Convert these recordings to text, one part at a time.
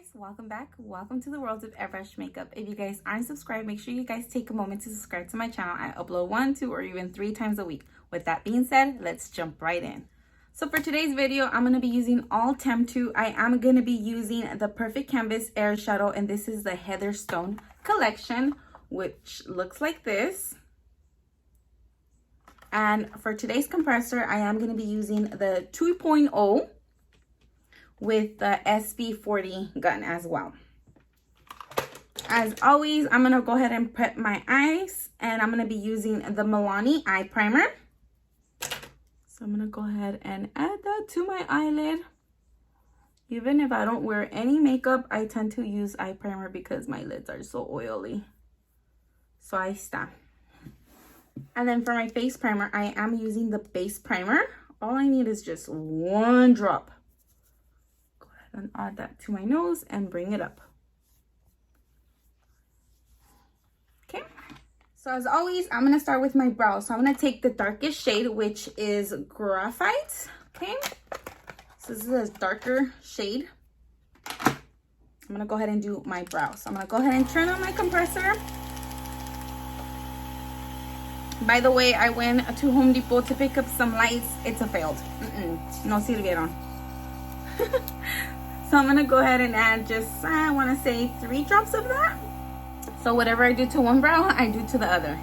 guys, welcome back. Welcome to the world of airbrush makeup. If you guys aren't subscribed, make sure you guys take a moment to subscribe to my channel. I upload 1, 2, or even 3 times a week. With that being said, let's jump right in. So for today's video, I'm going to be using all Temptu. I am going to be using the Perfect Canvas Airshadow, and this is the Heatherstone collection, which looks like this. And for today's compressor, I am going to be using the 2.0 with the SB40 gun as well. As always, I'm going to go ahead and prep my eyes, and I'm going to be using the Milani eye primer. So I'm going to go ahead and add that to my eyelid. Even if I don't wear any makeup, I tend to use eye primer because my lids are so oily. So I stop. And then for my face primer, I am using the base primer. All I need is just 1 drop. Go ahead and add that to my nose and bring it up. Okay. So as always, I'm going to start with my brows. So I'm going to take the darkest shade, which is Graphite. Okay. So this is a darker shade. I'm going to go ahead and do my brows. So I'm going to go ahead and turn on my compressor. By the way, I went to Home Depot to pick up some lights. It's a failed. No sirvieron. So I'm going to go ahead and add just, I want to say 3 drops of that. So whatever I do to one brow, I do to the other.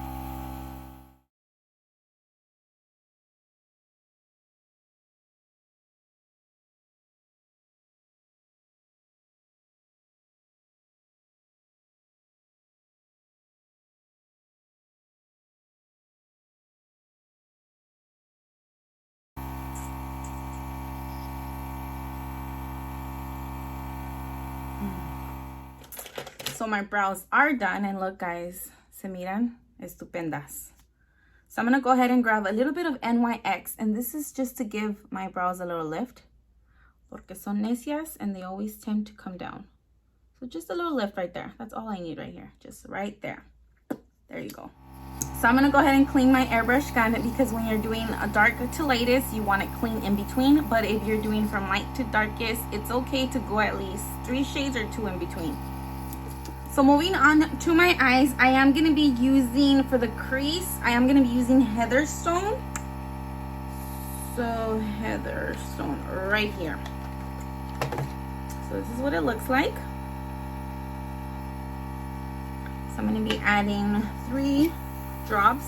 So my brows are done, and look guys, se miran estupendas. So I'm going to go ahead and grab a little bit of NYX, and this is just to give my brows a little lift, porque son necias and they always tend to come down. So just a little lift right there. That's all I need right here, just right there. There you go. So I'm going to go ahead and clean my airbrush gun, because when you're doing a dark to lightest, you want it clean in between. But if you're doing from light to darkest, it's okay to go at least 3 shades or 2 in between. So moving on to my eyes, I am going to be using, for the crease, I am going to be using Heatherstone. So Heatherstone right here. So this is what it looks like. So I'm going to be adding 3 drops.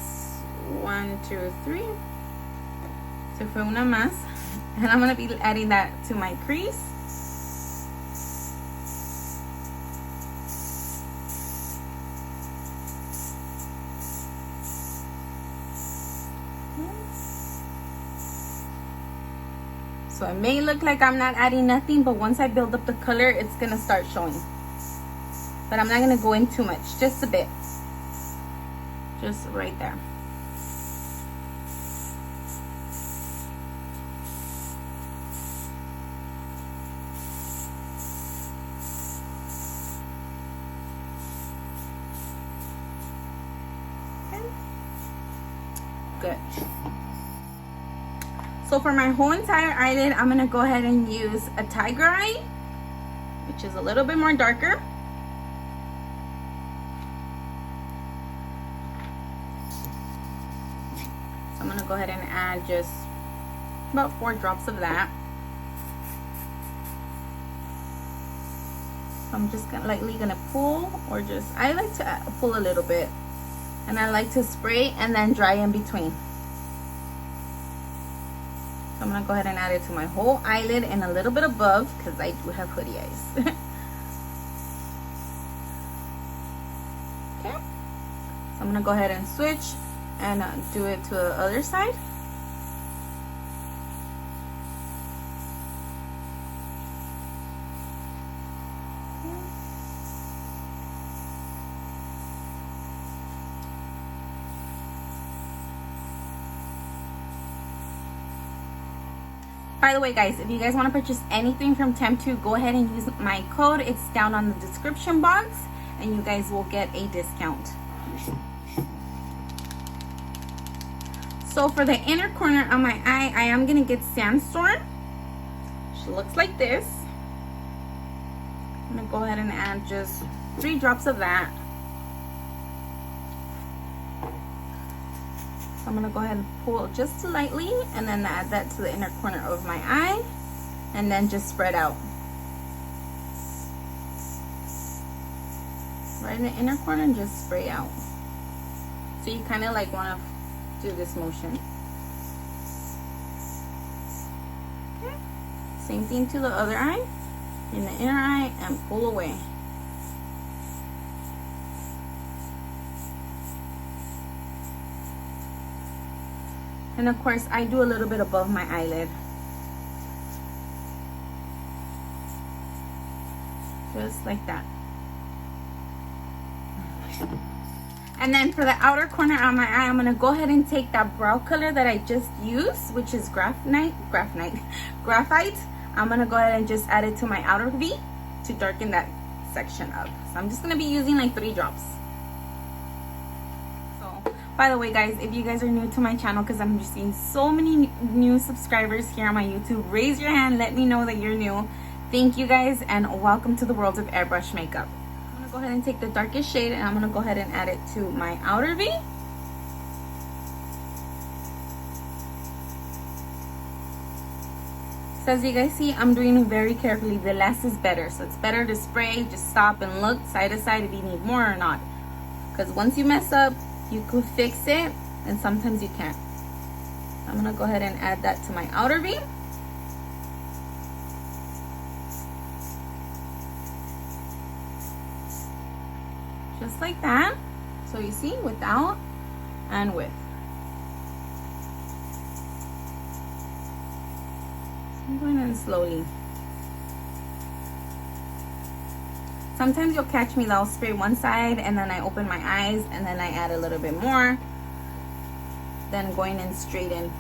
1, 2, 3. So fue una más. And I'm going to be adding that to my crease. So it may look like I'm not adding nothing, but once I build up the color, it's going to start showing. But I'm not going to go in too much, just a bit. Just right there. Okay. Good. So for my whole entire eyelid, I'm going to go ahead and use a tiger eye, which is a little bit more darker. So I'm going to go ahead and add just about 4 drops of that. So I'm just lightly going to pull, or just, I like to pull a little bit. And I like to spray and then dry in between. I'm going to go ahead and add it to my whole eyelid and a little bit above, because I do have hoodie eyes. Okay. So I'm going to go ahead and switch and do it to the other side. By the way guys, if you guys want to purchase anything from Temptu, go ahead and use my code. It's down on the description box, and you guys will get a discount. So for the inner corner of my eye, I am going to get Sandstorm. She looks like this. I'm gonna go ahead and add just 3 drops of that. So I'm gonna go ahead and pull just lightly and then add that to the inner corner of my eye and then just spread out. Right in the inner corner and just spray out. So you kind of like want to do this motion. Okay. Same thing to the other eye. In the inner eye and pull away. And of course I do a little bit above my eyelid. Just like that. And then for the outer corner of my eye, I'm gonna go ahead and take that brow color that I just used, which is Graphite. I'm gonna go ahead and just add it to my outer V to darken that section up. So I'm just gonna be using like 3 drops. So, by the way guys, if you guys are new to my channel, because I'm just seeing so many new subscribers here on my YouTube, raise your hand, let me know that you're new. Thank you guys, and welcome to the world of airbrush makeup. Go ahead and take the darkest shade and I'm going to go ahead and add it to my outer V. So as you guys see, I'm doing it very carefully. The less is better. So it's better to spray, just stop and look side to side if you need more or not. Because once you mess up, you could fix it and sometimes you can't. I'm going to go ahead and add that to my outer V. Just like that. So you see, without and with. I'm going in slowly. Sometimes you'll catch me that I'll spray one side and then I open my eyes and then I add a little bit more. Then going in straight in.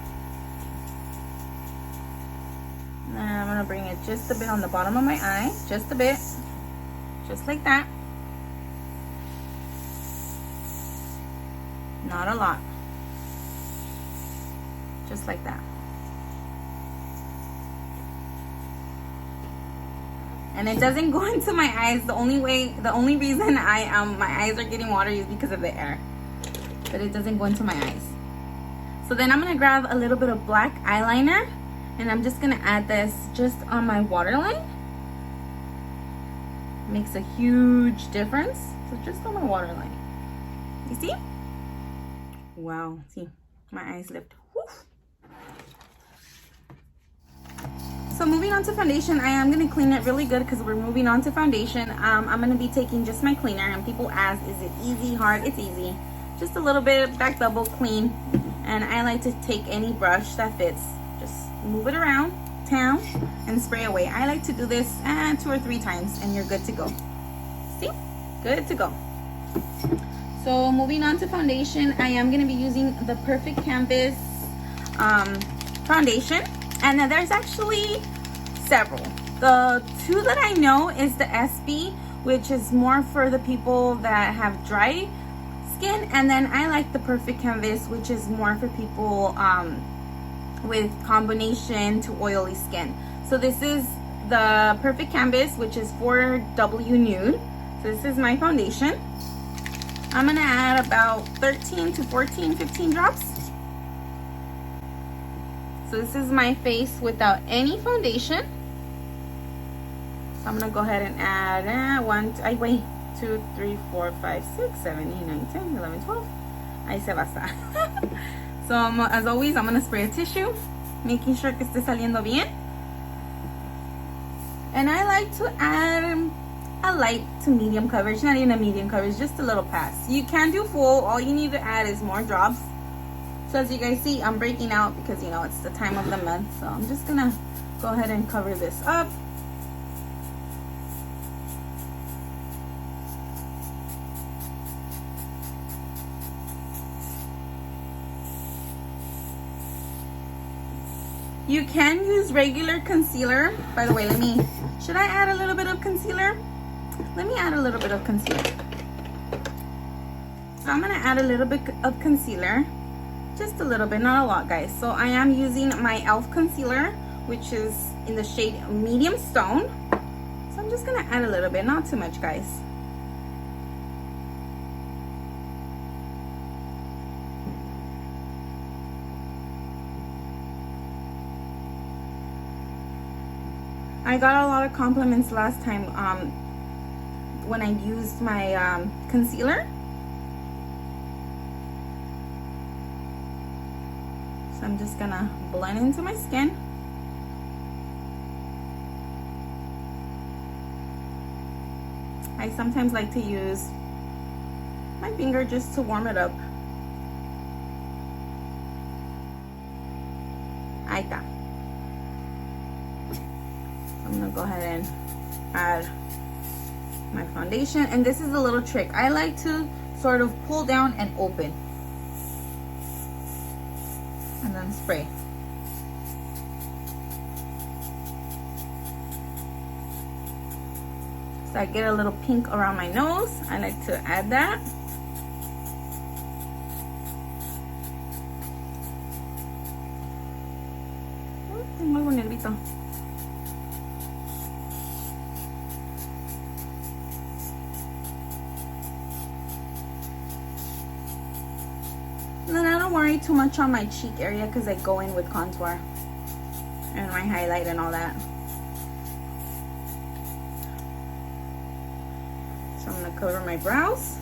And then I'm going to bring it just a bit on the bottom of my eye. Just a bit. Just like that. Not a lot. Just like that. And it doesn't go into my eyes. The only reason my eyes are getting watery is because of the air. But it doesn't go into my eyes. So then I'm gonna grab a little bit of black eyeliner and I'm just gonna add this just on my waterline. Makes a huge difference. So just on my waterline. You see? Wow, see, my eyes lift. Woo. So moving on to foundation, I am going to clean it really good because we're moving on to foundation. I'm going to be taking just my cleaner, and people ask, is it easy, hard? It's easy. Just a little bit back double clean, and I like to take any brush that fits. Just move it around town and spray away. I like to do this 2 or 3 times and you're good to go. See? Good to go. So moving on to foundation, I am going to be using the Perfect Canvas foundation. And then there's actually several. The 2 that I know is the SB, which is more for the people that have dry skin. And then I like the Perfect Canvas, which is more for people with combination to oily skin. So this is the Perfect Canvas, which is 4W Nude. So this is my foundation. I'm gonna add about 13 to 14, 15 drops. So this is my face without any foundation. So I'm gonna go ahead and add 2, 3, 4, 5, 6, 7, 8, 9, 10, 11, 12. Ahí se basta. So as always, I'm gonna spray a tissue, making sure que esté saliendo bien. And I like to add a light to medium coverage, not even a medium coverage, just a little pass. You can do full, all you need to add is more drops. So as you guys see, I'm breaking out because, you know, it's the time of the month. So I'm just gonna go ahead and cover this up. You can use regular concealer. By the way, should I add a little bit of concealer? Let me add a little bit of concealer. So I'm gonna add a little bit of concealer. Just a little bit, not a lot, guys. So I am using my e.l.f. concealer, which is in the shade Medium Stone. So I'm just gonna add a little bit, not too much, guys. I got a lot of compliments last time when I used my concealer. So I'm just gonna blend into my skin. I sometimes like to use my finger just to warm it up. Ahí está. I'm gonna go ahead and add my foundation, and this is a little trick. I like to sort of pull down and open and then spray. So I get a little pink around my nose. I like to add that. Tengo algo negrito. And then I don't worry too much on my cheek area because I go in with contour and my highlight and all that. So I'm gonna cover my brows.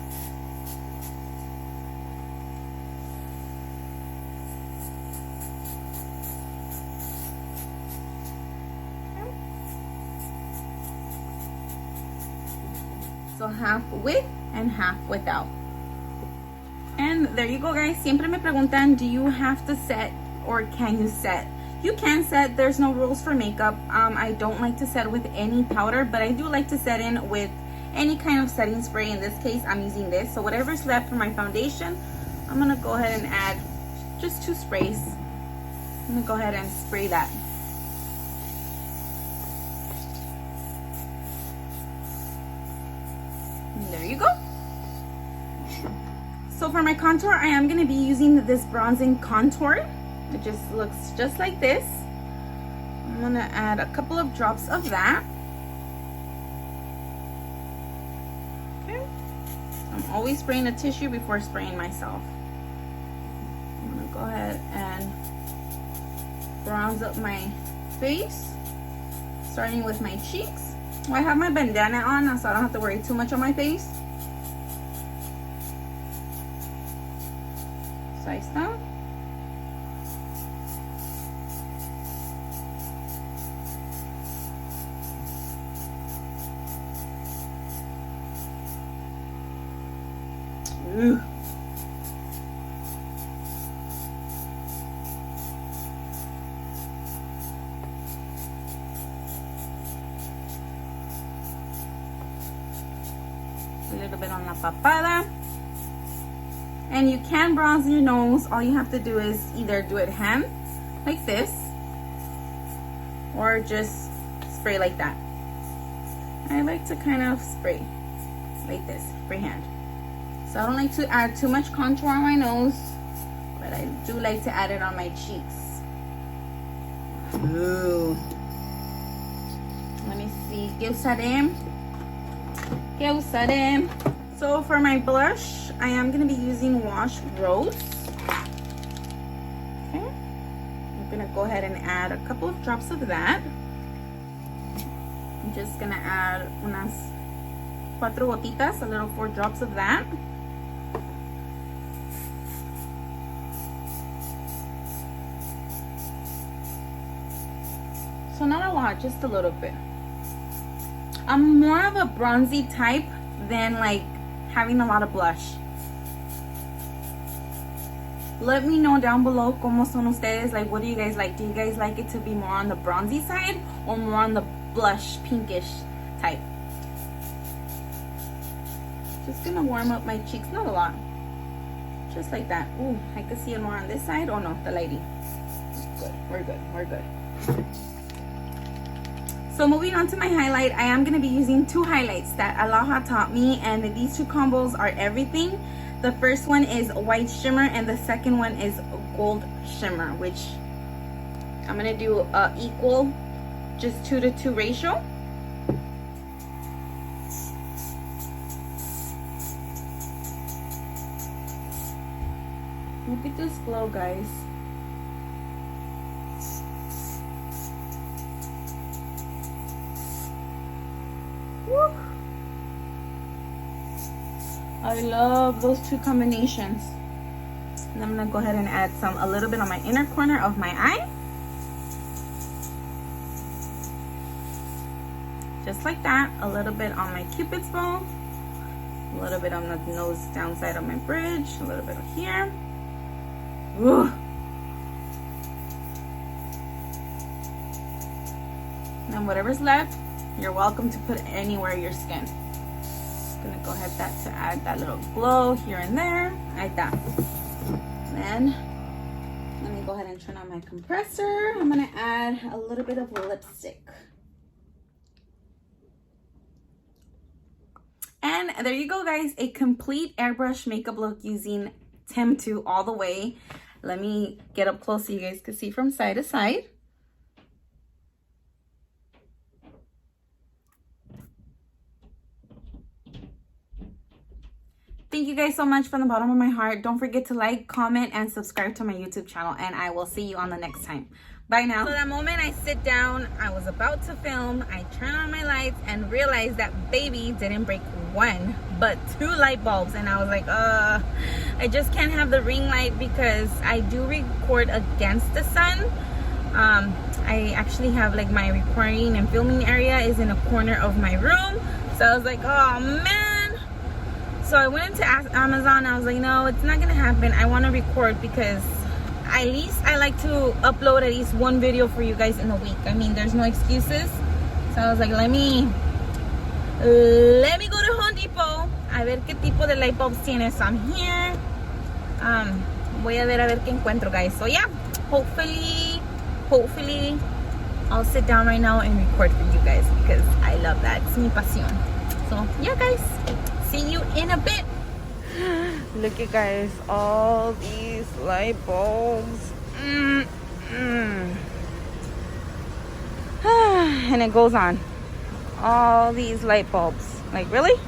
So half with and half without. And there you go, guys. Siempre me preguntan, do you have to set or can you set? You can set. There's no rules for makeup. I don't like to set with any powder, but I do like to set in with any kind of setting spray. In this case, I'm using this. So whatever's left for my foundation, I'm gonna go ahead and add just 2 sprays. I'm gonna go ahead and spray that. And there you go. So for my contour, I am gonna be using this bronzing contour. It just looks just like this. I'm gonna add a couple of drops of that. Okay. I'm always spraying a tissue before spraying myself. I'm gonna go ahead and bronze up my face, starting with my cheeks. Well, I have my bandana on, so I don't have to worry too much on my face. So ahí está. Ooh. A little bit on la papada. And you can bronze your nose. All you have to do is either do it hand, like this, or just spray like that. I like to kind of spray like this, freehand. So I don't like to add too much contour on my nose, but I do like to add it on my cheeks. Ooh. Let me see. ¿Qué usaré? ¿Qué usaré? So for my blush, I am going to be using Wash Rose. Okay. I'm going to go ahead and add a couple of drops of that. I'm just going to add unas 4 gotitas, a little 4 drops of that. So not a lot, just a little bit. I'm more of a bronzy type than like having a lot of blush. Let me know down below cómo son ustedes. Like, what do you guys like? Do you guys like it to be more on the bronzy side or more on the blush pinkish type? Just gonna warm up my cheeks, not a lot, just like that. Ooh, I can see it more on this side. Oh no, the lady. Good, we're good, we're good. So moving on to my highlight, I am going to be using 2 highlights that Aloha taught me, and these 2 combos are everything. The first one is WhiteShimmer and the second one is GoldShimmer, which I'm going to do equal, just 2 to 2 ratio. Look at this glow, guys. Woo. I love those two combinations. And I'm gonna go ahead and add a little bit on my inner corner of my eye. Just like that. A little bit on my cupid's bow. A little bit on the nose downside of my bridge. A little bit here. Ooh. And whatever's left, you're welcome to put anywhere your skin. Gonna go ahead to add that little glow here and there, like that. Then let me go ahead and turn on my compressor. I'm gonna add a little bit of lipstick. And there you go, guys, a complete airbrush makeup look using Temptu all the way. Let me get up close so you guys can see from side to side. Thank you guys so much from the bottom of my heart. Don't forget to like, comment, and subscribe to my YouTube channel, and I will see you on the next time. Bye now. So that moment I sit down, I was about to film, I turn on my lights and realized that baby didn't break one, but 2 light bulbs. And I was like, I just can't have the ring light because I do record against the sun. I actually have like my recording and filming area is in a corner of my room. So I was like, oh man. So I went into Amazon. I was like, no, it's not gonna happen. I want to record because at least I like to upload at least 1 video for you guys in a week. I mean, there's no excuses. So I was like, let me go to Home Depot a ver qué tipo de light bulbs tiene. So I'm here. Voy a ver qué encuentro, guys. So yeah, hopefully I'll sit down right now and record for you guys because I love that. It's mi pasión. So yeah, guys. See you in a bit. Look at guys, all these light bulbs. And it goes on. All these light bulbs. Like, really?